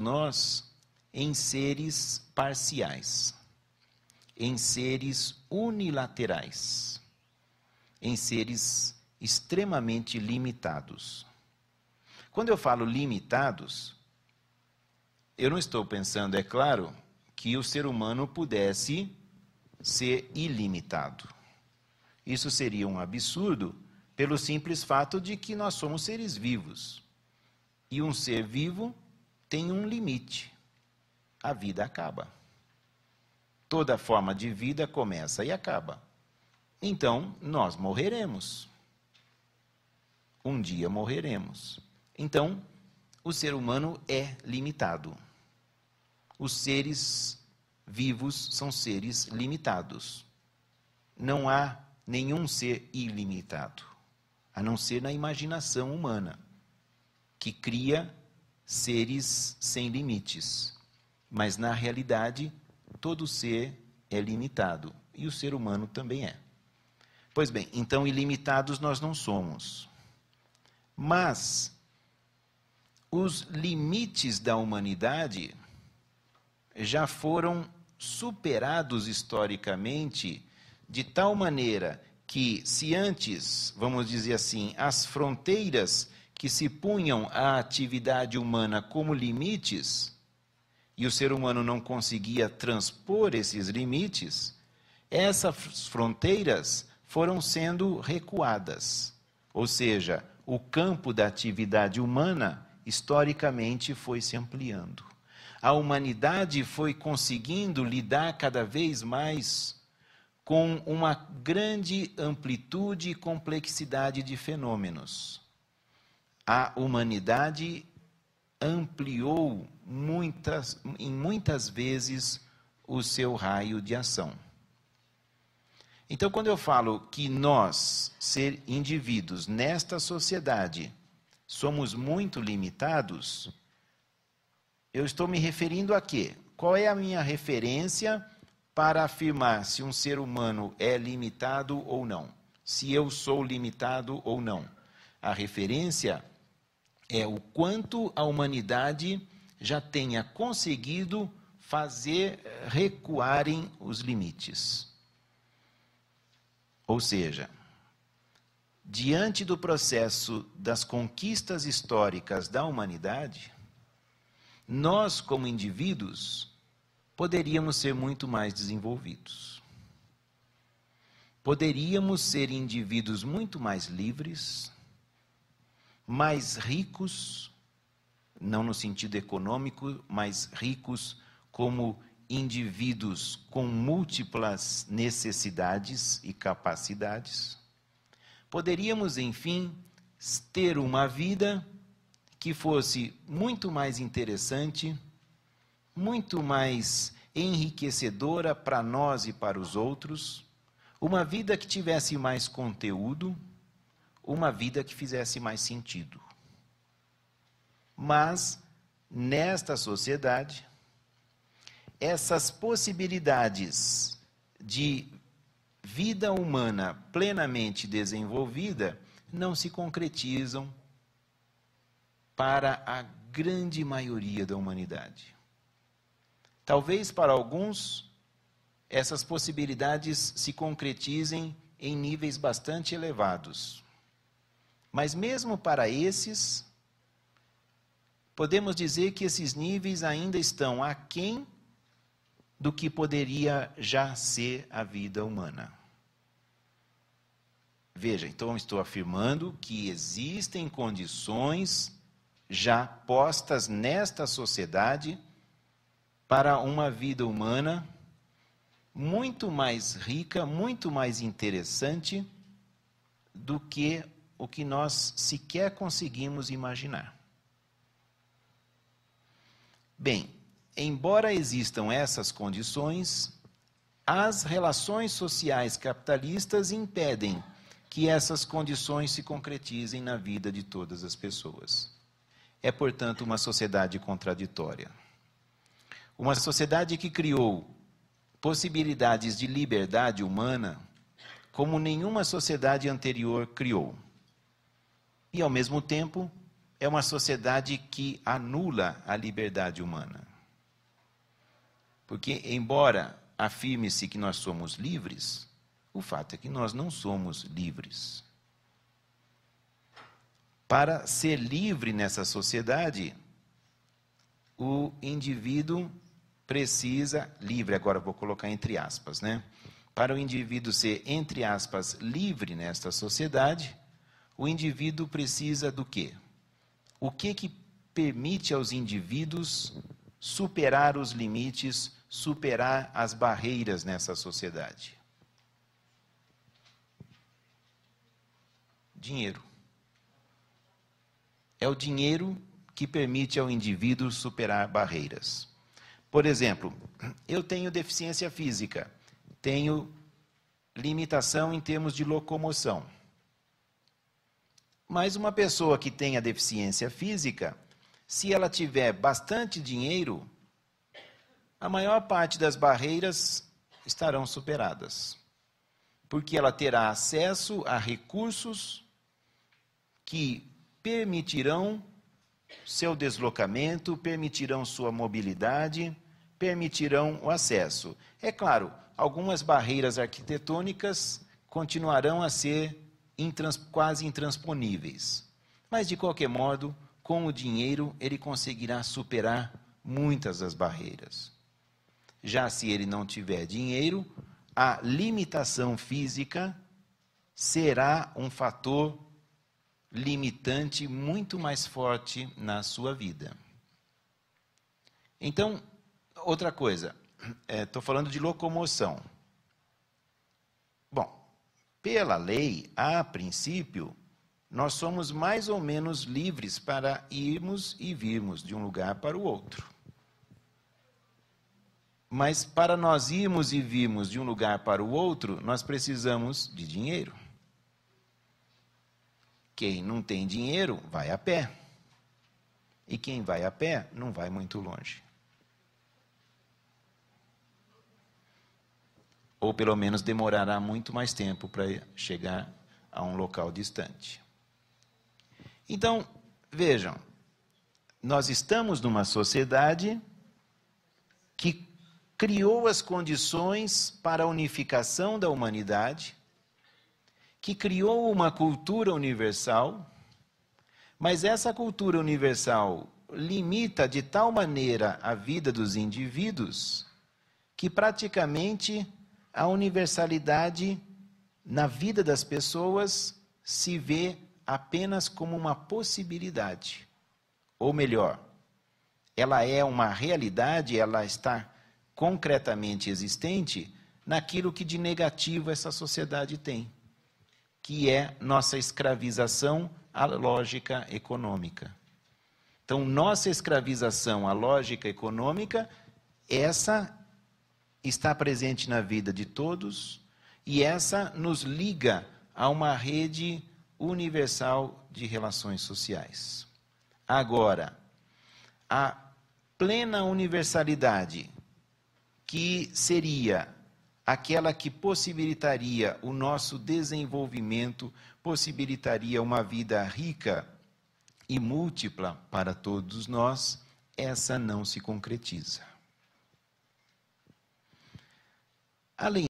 nós em seres parciais, em seres unilaterais, em seres extremamente limitados. Quando eu falo limitados, eu não estou pensando, é claro, que o ser humano pudesse ser ilimitado. Isso seria um absurdo pelo simples fato de que nós somos seres vivos. E um ser vivo tem um limite. A vida acaba. Toda forma de vida começa e acaba. Então, nós morreremos. Um dia morreremos. Então, o ser humano é limitado. Os seres vivos são seres limitados. Não há nenhum ser ilimitado, a não ser na imaginação humana, que cria seres sem limites. Mas, na realidade, todo ser é limitado, e o ser humano também é. Pois bem, então ilimitados nós não somos. Mas os limites da humanidade já foram superados historicamente de tal maneira que, se antes, vamos dizer assim, as fronteiras que se punham à atividade humana como limites, e o ser humano não conseguia transpor esses limites, essas fronteiras foram sendo recuadas. Ou seja, o campo da atividade humana, historicamente, foi se ampliando. A humanidade foi conseguindo lidar cada vez mais com uma grande amplitude e complexidade de fenômenos. A humanidade ampliou em muitas vezes o seu raio de ação. Então, quando eu falo que nós, ser indivíduos nesta sociedade, somos muito limitados, eu estou me referindo a quê? Qual é a minha referência para afirmar se um ser humano é limitado ou não? Se eu sou limitado ou não? A referência é o quanto a humanidade já tenha conseguido fazer recuarem os limites. Ou seja, diante do processo das conquistas históricas da humanidade, nós, como indivíduos, poderíamos ser muito mais desenvolvidos. Poderíamos ser indivíduos muito mais livres, mais ricos, não no sentido econômico, mas ricos como indivíduos com múltiplas necessidades e capacidades. Poderíamos, enfim, ter uma vida que fosse muito mais interessante, muito mais enriquecedora para nós e para os outros, uma vida que tivesse mais conteúdo, uma vida que fizesse mais sentido. Mas, nesta sociedade, essas possibilidades de vida humana plenamente desenvolvida não se concretizam para a grande maioria da humanidade. Talvez para alguns essas possibilidades se concretizem em níveis bastante elevados. Mas mesmo para esses, podemos dizer que esses níveis ainda estão aquém do que poderia já ser a vida humana. Veja, então estou afirmando que existem condições já postas nesta sociedade para uma vida humana muito mais rica, muito mais interessante do que o que nós sequer conseguimos imaginar. Bem, embora existam essas condições, as relações sociais capitalistas impedem que essas condições se concretizem na vida de todas as pessoas. É, portanto, uma sociedade contraditória. Uma sociedade que criou possibilidades de liberdade humana como nenhuma sociedade anterior criou. E, ao mesmo tempo, é uma sociedade que anula a liberdade humana. Porque, embora afirme-se que nós somos livres, o fato é que nós não somos livres. Para ser livre nessa sociedade, o indivíduo precisa, livre, agora vou colocar entre aspas, né? Para o indivíduo ser, entre aspas, livre nesta sociedade, o indivíduo precisa do quê? O que permite aos indivíduos superar os limites, superar as barreiras nessa sociedade? Dinheiro. É o dinheiro que permite ao indivíduo superar barreiras. Por exemplo, eu tenho deficiência física, tenho limitação em termos de locomoção. Mas uma pessoa que tenha deficiência física, se ela tiver bastante dinheiro, a maior parte das barreiras estarão superadas. Porque ela terá acesso a recursos que permitirão seu deslocamento, permitirão sua mobilidade, permitirão o acesso. É claro, algumas barreiras arquitetônicas continuarão a ser quase intransponíveis. Mas, de qualquer modo, com o dinheiro, ele conseguirá superar muitas das barreiras. Já se ele não tiver dinheiro, a limitação física será um fator limitante muito mais forte na sua vida. Então, outra coisa, estou falando de locomoção. Bom, pela lei, a princípio, nós somos mais ou menos livres para irmos e virmos de um lugar para o outro. Mas para nós irmos e virmos de um lugar para o outro, nós precisamos de dinheiro. Quem não tem dinheiro, vai a pé. E quem vai a pé, não vai muito longe. Ou pelo menos demorará muito mais tempo para chegar a um local distante. Então, vejam, nós estamos numa sociedade que criou as condições para a unificação da humanidade, que criou uma cultura universal, mas essa cultura universal limita de tal maneira a vida dos indivíduos que praticamente a universalidade na vida das pessoas se vê apenas como uma possibilidade. Ou melhor, ela é uma realidade, ela está concretamente existente naquilo que de negativo essa sociedade tem, que é nossa escravização à lógica econômica. Então, nossa escravização à lógica econômica, essa está presente na vida de todos e essa nos liga a uma rede universal de relações sociais. Agora, a plena universalidade, que seria aquela que possibilitaria o nosso desenvolvimento, possibilitaria uma vida rica e múltipla para todos nós, essa não se concretiza. Além